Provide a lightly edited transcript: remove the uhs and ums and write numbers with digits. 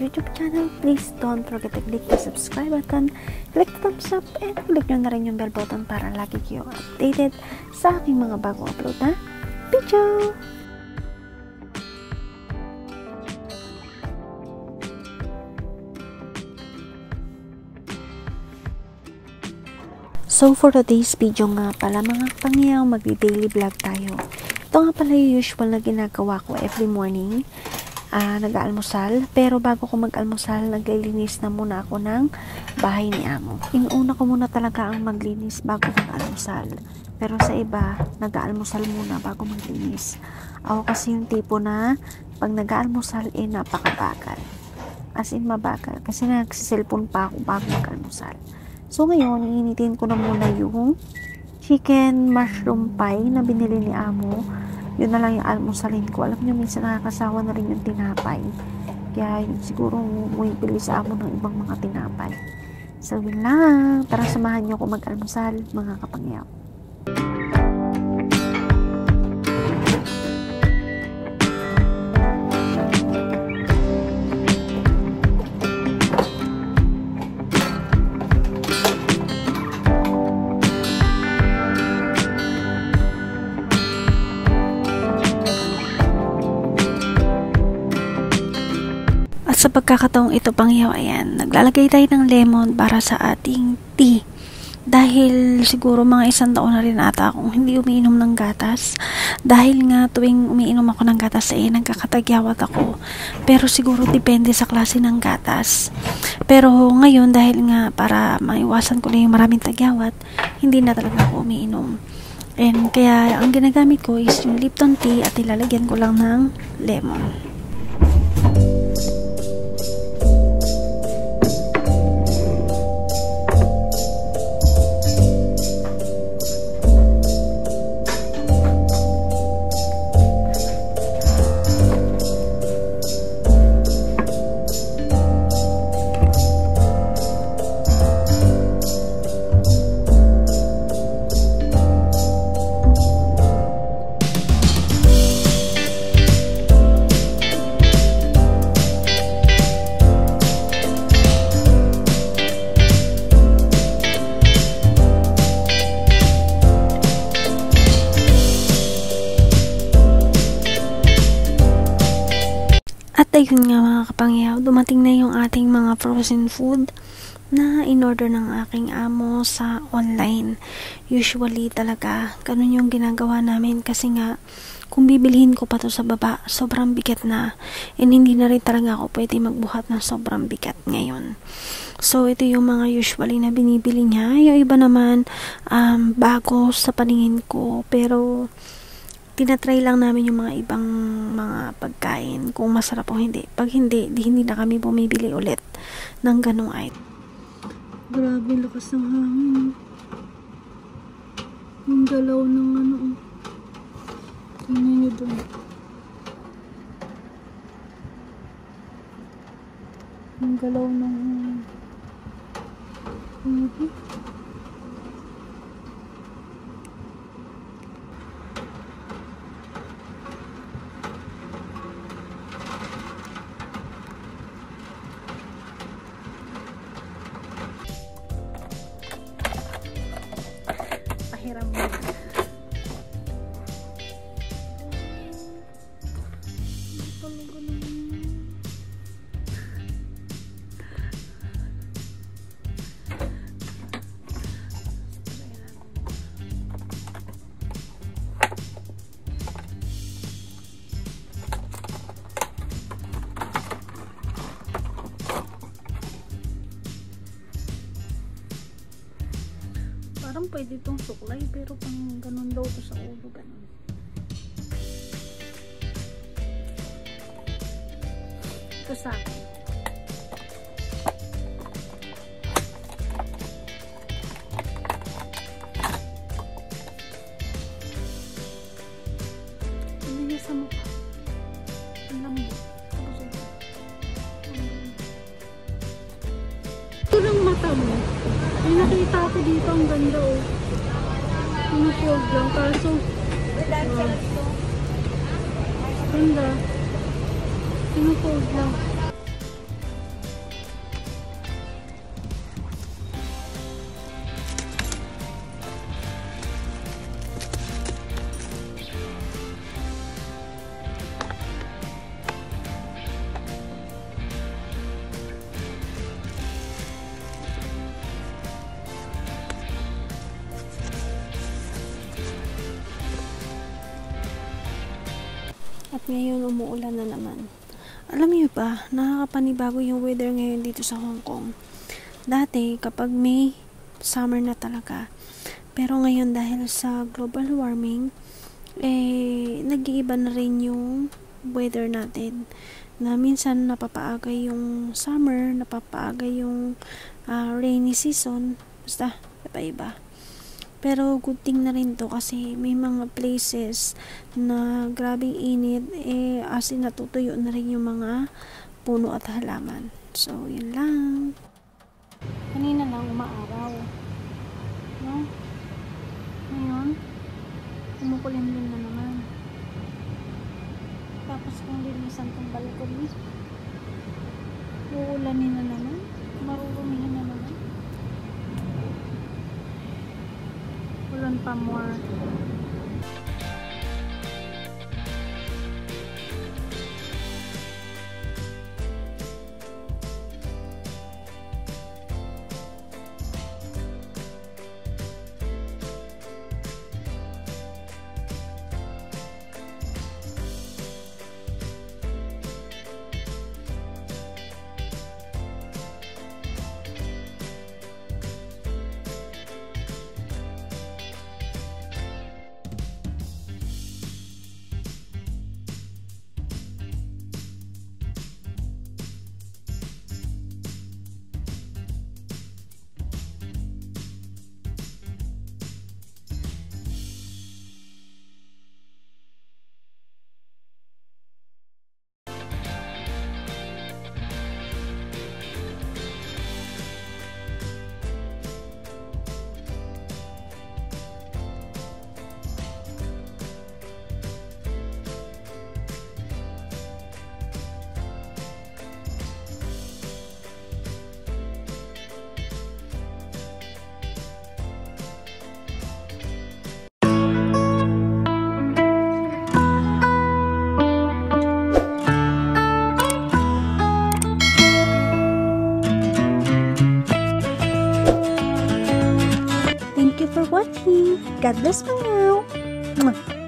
YouTube channel, please don't forget to click the subscribe button, click the thumbs up, and click nyo na rin yung bell button para lagi kayo updated sa aking mga bagong upload na video. So for today's video nga pala mga kapangyaw, magdi-daily vlog tayo. Ito nga pala yung usual na ginagawa ko every morning. Nag-aalmusal, pero bago ko mag-almusal, naglilinis na muna ako ng bahay ni amo. Inuuna ko muna talaga ang maglinis bago mag-almusal. Pero sa iba, nag-aalmusal muna bago maglinis. Ako kasi yung tipo na pag nag-aalmusal, napakabagal. As in mabagal. Kasi nagsiselfon pa ako bago mag-almusal. So ngayon, iinitin ko na muna yung chicken mushroom pie na binili ni amo. Yun na lang yung almusalin ko. Alam nyo, minsan nakakasawa na rin yung tinapay. Kaya yun, siguro bumibili sa amo ng ibang mga tinapay. So yun lang. Tara, samahan nyo ako mag-almusal, mga kapangyaw. Sa pagkakataong ito pangyaw, ayan, naglalagay tayo ng lemon para sa ating tea. Dahil siguro mga 1 taon na rin ata akong hindi umiinom ng gatas. Dahil nga tuwing umiinom ako ng gatas ay nagkakatagyawat ako. Pero siguro depende sa klase ng gatas. Pero ngayon dahil nga para maiwasan ko na yung maraming tagyawat, hindi na talaga ako umiinom. And kaya ang ginagamit ko is yung Lipton tea at ilalagyan ko lang ng lemon. At ayun nga mga kapangyaw, dumating na yung ating mga frozen food na in-order ng aking amo sa online. Usually talaga, ganun yung ginagawa namin kasi nga, kung bibilhin ko pa to sa baba, sobrang bigat na. And hindi na rin talaga ako pwede magbuhat ng sobrang bigat ngayon. So, ito yung mga usually na binibili niya. Yung iba naman, bago sa paningin ko. Pero, tinatry lang namin yung mga ibang mga pagkain kung masarap o hindi. Pag hindi, hindi na kami bumibili ulit ng ganung item. Grabe, lakas ng hangin. Yung galaw ng ano. Tingnan nyo doon. Yung galaw ng pahiram mo. Parang pwede itong suklay, pero pang ganun daw to sa ulo, ganun. Ito sa akin. Ano niya sa mukha? Ang lambot. Ito lang mata mo. May nakita ako dito, ang ganda oh. Pinufold lang, kaso ganda. Pinufold lang. Ngayon, umuulan na naman. Alam niyo ba, nakakapanibago yung weather ngayon dito sa Hong Kong. Dati, kapag May, summer na talaga. Pero ngayon, dahil sa global warming, nag-iiba na rin yung weather natin. Na minsan, napapaaga yung summer, napapaaga yung rainy season. Basta, iba-iba. Pero good thing na rin to kasi may mga places na grabing init, as in natutuyo na rin yung mga puno at halaman. So, yun lang. Kanina lang umaaraw. No? Ngayon, kumukulimlim na naman. Tapos kung linisan tong balkon, uulanin na naman. Marurumihin na naman. Ulan pa more. Thank you for watching. God bless for now. Mwah.